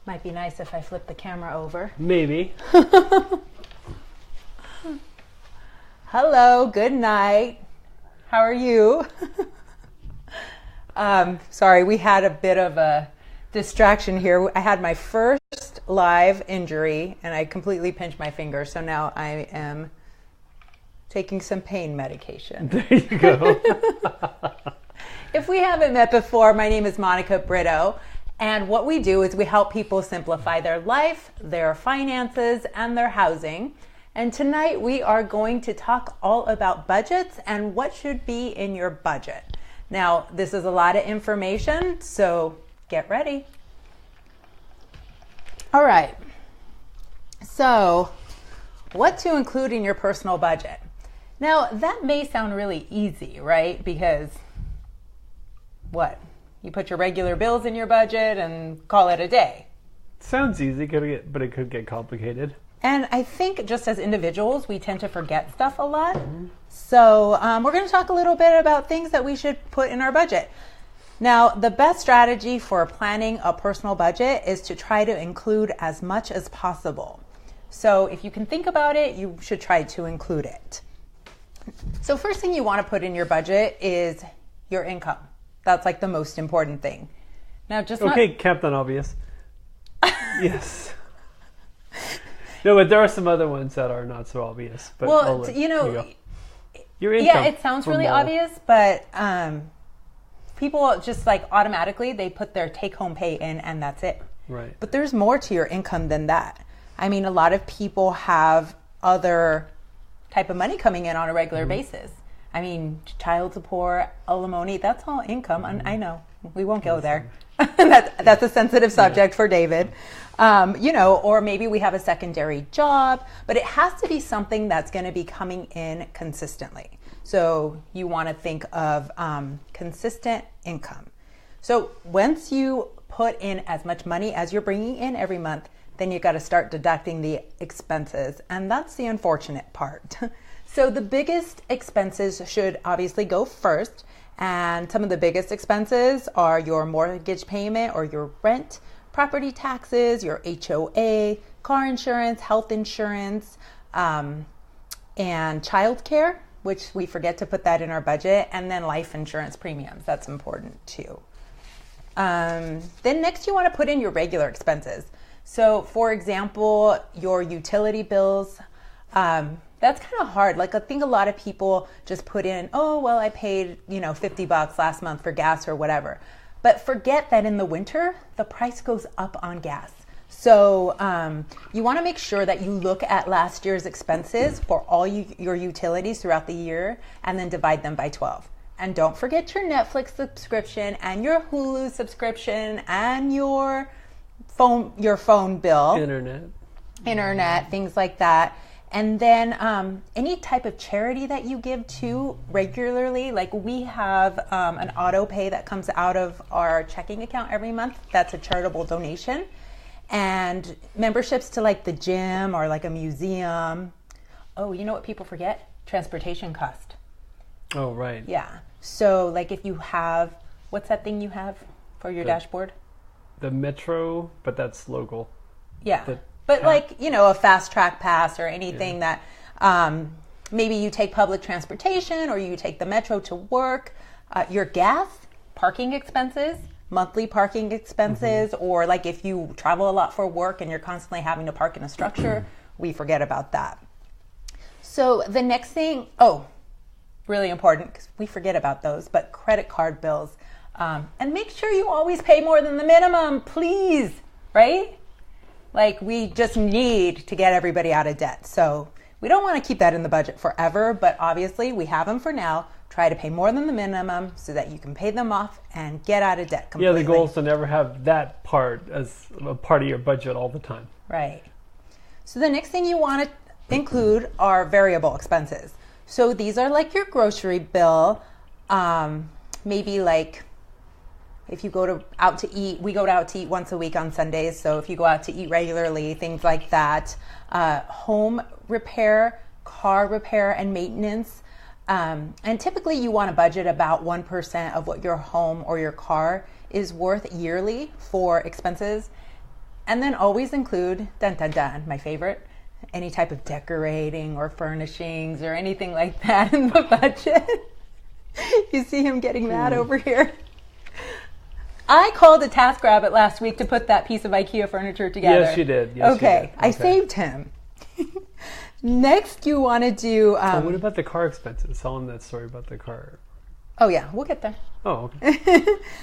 Might be nice if I flip the camera over. Maybe. Hello, good night. How are you? Sorry, we had a bit of a distraction here. I had my first live injury and I completely pinched my finger. So now I am taking some pain medication. There you go. If we haven't met before, my name is Monica Brito. And what we do is we help people simplify their life, their finances, and their housing. And tonight we are going to talk all about budgets and what should be in your budget. Now, this is a lot of information, so get ready. All right. So, what to include in your personal budget? Now, that may sound really easy, right? Because what? You put your regular bills in your budget and call it a day. Sounds easy, but it could get complicated. And I think just as individuals, we tend to forget stuff a lot. So we're going to talk a little bit about things that we should put in our budget. Now, the best strategy for planning a personal budget is to try to include as much as possible. So if you can think about it, you should try to include it. So first thing you want to put in your budget is your income. That's like the most important thing. Now, just okay, Captain Obvious. Yes. No, but there are some other ones that are not so obvious. But well, your income. Yeah, it sounds really obvious, but people just like automatically they put their take-home pay in, and that's it. Right. But there's more to your income than that. I mean, a lot of people have other type of money coming in on a regular basis. I mean, child support, alimony, that's all income. And I know, we won't go there. That's a sensitive subject for David. Or maybe we have a secondary job, but it has to be something that's going to be coming in consistently. So you want to think of consistent income. So once you put in as much money as you're bringing in every month, then you got to start deducting the expenses. And that's the unfortunate part. So the biggest expenses should obviously go first. And some of the biggest expenses are your mortgage payment or your rent, property taxes, your HOA, car insurance, health insurance, and childcare, which we forget to put that in our budget, and then life insurance premiums. That's important too. Then next you want to put in your regular expenses. So for example, your utility bills, that's kind of hard. Like I think a lot of people just put in, oh, well, I paid, $50 last month for gas or whatever. But forget that in the winter, the price goes up on gas. So you want to make sure that you look at last year's expenses for all your utilities throughout the year and then divide them by 12. And don't forget your Netflix subscription and your Hulu subscription and your phone bill. Internet, things like that. And then any type of charity that you give to regularly, like we have an auto pay that comes out of our checking account every month. That's a charitable donation. And memberships to like the gym or like a museum. Oh, you know what people forget? Transportation cost. Oh, right. Yeah. So like if you have, what's that thing you have for your dashboard? The Metro, but that's local. Yeah. But like, a fast track pass or anything that maybe you take public transportation or you take the Metro to work, your gas, parking expenses, monthly parking expenses, or like if you travel a lot for work and you're constantly having to park in a structure, we forget about that. So the next thing, really important because we forget about those, but credit card bills. And make sure you always pay more than the minimum, please, right? Like we just need to get everybody out of debt. So we don't want to keep that in the budget forever, but obviously we have them for now. Try to pay more than the minimum so that you can pay them off and get out of debt completely. Yeah, the goal is to never have that part as a part of your budget all the time. Right. So the next thing you want to include are variable expenses. So these are like your grocery bill, maybe like if you go out to eat, we go out to eat once a week on Sundays. So if you go out to eat regularly, things like that, home repair, car repair and maintenance. And typically you want to budget about 1% of what your home or your car is worth yearly for expenses. And then always include, dun dun dun, my favorite, any type of decorating or furnishings or anything like that in the budget. You see him getting mad over here. I called a TaskRabbit last week to put that piece of IKEA furniture together. Yes, you did. Yes, okay, you did. I saved him. Next, you want to do... what about the car expenses? Tell him that story about the car. Oh, yeah, we'll get there. Oh, okay.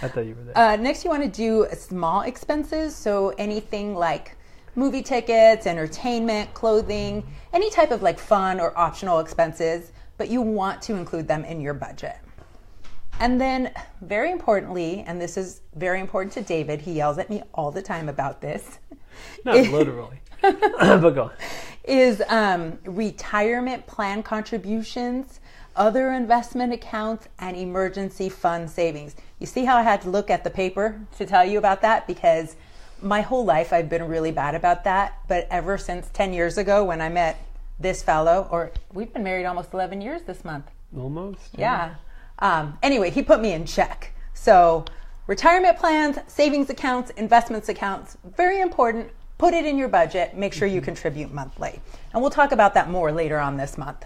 I thought you were there. Next, you want to do small expenses. So anything like movie tickets, entertainment, clothing, any type of like fun or optional expenses, but you want to include them in your budget. And then very importantly, and this is very important to David, he yells at me all the time about this. Not literally, but go on. Is retirement plan contributions, other investment accounts, and emergency fund savings. You see how I had to look at the paper to tell you about that? Because my whole life I've been really bad about that. But ever since 10 years ago when I met this fellow, or we've been married almost 11 years this month. Almost? Yeah. Anyway, he put me in check. So retirement plans, savings accounts, investments accounts, very important. Put it in your budget. Make sure you contribute monthly. And we'll talk about that more later on this month.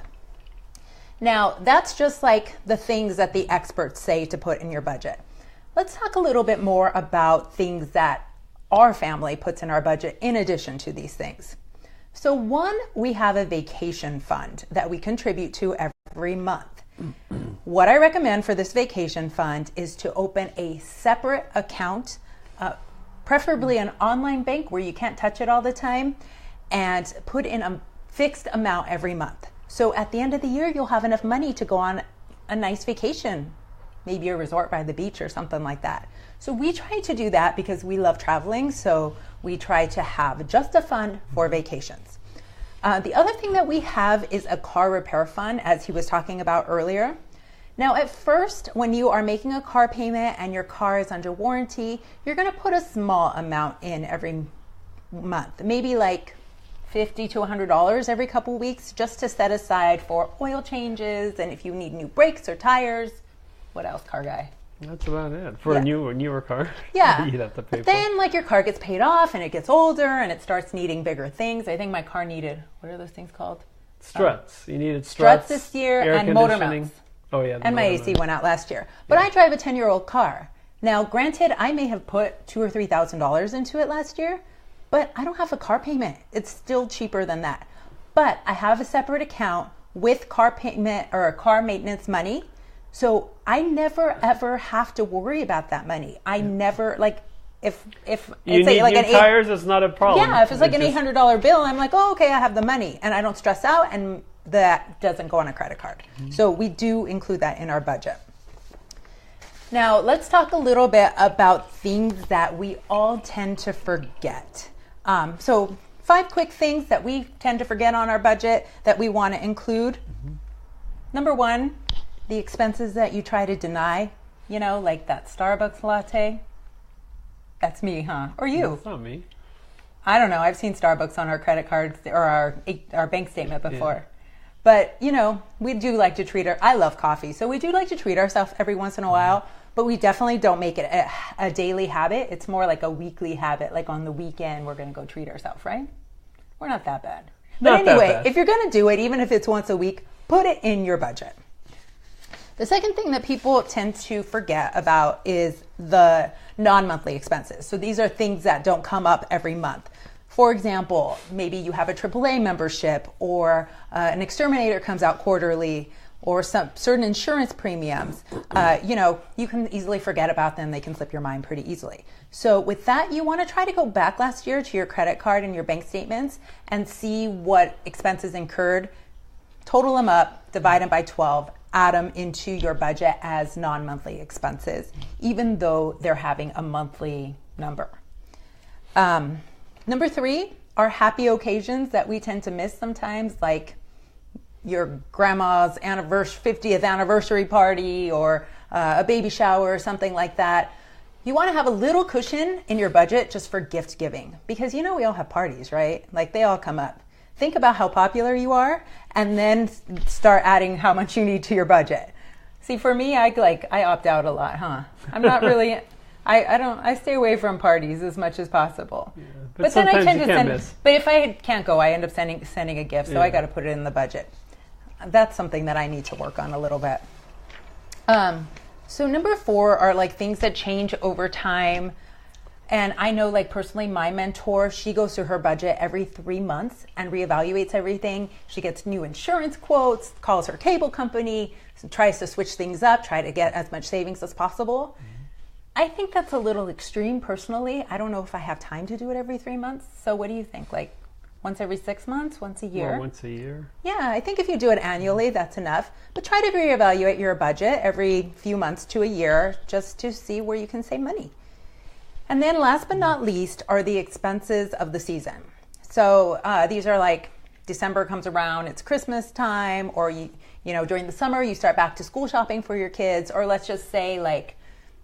Now, that's just like the things that the experts say to put in your budget. Let's talk a little bit more about things that our family puts in our budget in addition to these things. So one, we have a vacation fund that we contribute to every month. What I recommend for this vacation fund is to open a separate account, preferably an online bank where you can't touch it all the time, and put in a fixed amount every month. So at the end of the year, you'll have enough money to go on a nice vacation, maybe a resort by the beach or something like that. So we try to do that because we love traveling. So we try to have just a fund for vacations. The other thing that we have is a car repair fund, as he was talking about earlier. Now, at first, when you are making a car payment and your car is under warranty, you're going to put a small amount in every month, maybe like $50 to $100 every couple weeks, just to set aside for oil changes and if you need new brakes or tires. What else, car guy? That's about it. For a newer car. Yeah. You'd have to pay but then like your car gets paid off and it gets older and it starts needing bigger things. I think my car needed, what are those things called? Struts. You needed struts this year air and motor conditioning. mounts. Oh yeah. And my AC went out last year. But I drive a 10-year-old car. Now, granted, I may have put $2,000 or $3,000 into it last year, but I don't have a car payment. It's still cheaper than that. But I have a separate account with car payment or car maintenance money. So I never ever have to worry about that money. I never, like, if you need like new tires, it's not a problem. Yeah, if it's like an $800 bill, I'm like, oh, okay, I have the money, and I don't stress out, and that doesn't go on a credit card. So we do include that in our budget. Now, let's talk a little bit about things that we all tend to forget. So 5 quick things that we tend to forget on our budget that we want to include. Number 1, the expenses that you try to deny, you know, like that Starbucks latte. That's me, huh? Or you? That's not me. I don't know. I've seen Starbucks on our credit cards or our bank statement before. Yeah. But, you know, we do like to treat I love coffee, so we do like to treat ourselves every once in a while, but we definitely don't make it a daily habit. It's more like a weekly habit, like on the weekend, we're going to go treat ourselves, right? We're not that bad. But anyway, if you're going to do it, even if it's once a week, put it in your budget. The second thing that people tend to forget about is the non-monthly expenses. So these are things that don't come up every month. For example, maybe you have a AAA membership, or an exterminator comes out quarterly, or some certain insurance premiums. You know, you can easily forget about them. They can slip your mind pretty easily. So with that, you want to try to go back last year to your credit card and your bank statements and see what expenses incurred, total them up, divide them by 12, add them into your budget as non-monthly expenses, even though they're having a monthly number. Number 3 are happy occasions that we tend to miss sometimes, like your grandma's 50th anniversary party, or a baby shower or something like that. You want to have a little cushion in your budget just for gift giving, because you know we all have parties, right? Like they all come up. Think about how popular you are and then start adding how much you need to your budget. See, for me, I opt out a lot, huh? I'm I stay away from parties as much as possible. Yeah. But then I sometimes tend you to can't send. miss. But if I can't go, I end up sending a gift. So Yeah. I got to put it in the budget. That's something that I need to work on a little bit. So number 4 are like things that change over time. And I know, like, personally, my mentor, she goes through her budget every 3 months and reevaluates everything. She gets new insurance quotes, calls her cable company, tries to switch things up, try to get as much savings as possible. I think that's a little extreme personally. I don't know if I have time to do it every 3 months. So what do you think? Like once every 6 months, once a year? Well, once a year. Yeah, I think if you do it annually, that's enough. But try to reevaluate your budget every few months to a year just to see where you can save money. And then last but not least are the expenses of the season. So these are like December comes around, it's Christmas time, or you know, during the summer you start back to school shopping for your kids, or let's just say like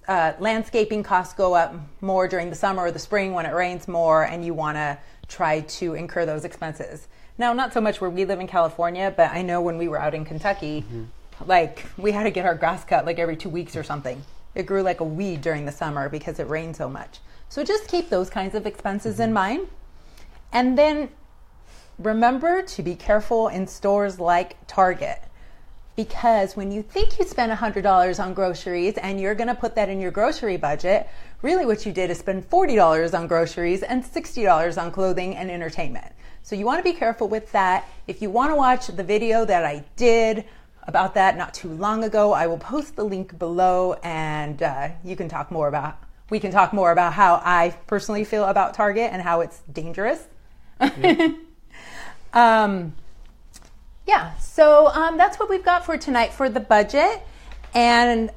landscaping costs go up more during the summer or the spring when it rains more, and you want to try to incur those expenses. Now, not so much where we live in California, but I know when we were out in Kentucky, like we had to get our grass cut like every 2 weeks or something. It grew like a weed during the summer because it rained so much. So just keep those kinds of expenses in mind. And then remember to be careful in stores like Target, because when you think you spent $100 on groceries and you're going to put that in your grocery budget, really what you did is spend $40 on groceries and $60 on clothing and entertainment. So you want to be careful with that. If you want to watch the video that I did about that not too long ago, I will post the link below, and we can talk more about how I personally feel about Target and how it's dangerous. So that's what we've got for tonight for the budget. And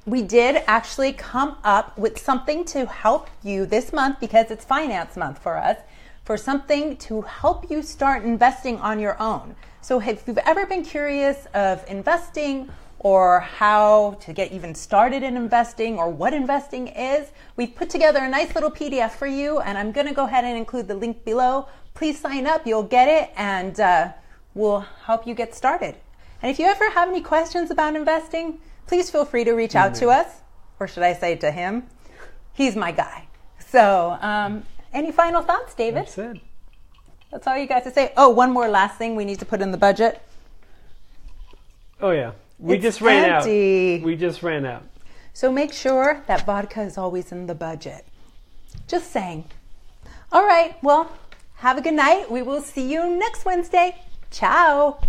we did actually come up with something to help you this month, because it's finance month for us, for something to help you start investing on your own. So if you've ever been curious of investing, or how to get even started in investing, or what investing is, we've put together a nice little PDF for you, and I'm going to go ahead and include the link below. Please sign up, you'll get it, and we'll help you get started. And if you ever have any questions about investing, please feel free to reach out to us, or should I say to him? He's my guy. So any final thoughts, David? That's it. That's all you got to say. Oh, one more last thing we need to put in the budget. Oh, yeah. We It's just ran empty. out. We just ran out. So make sure that vodka is always in the budget. Just saying. All right. Well, have a good night. We will see you next Wednesday. Ciao.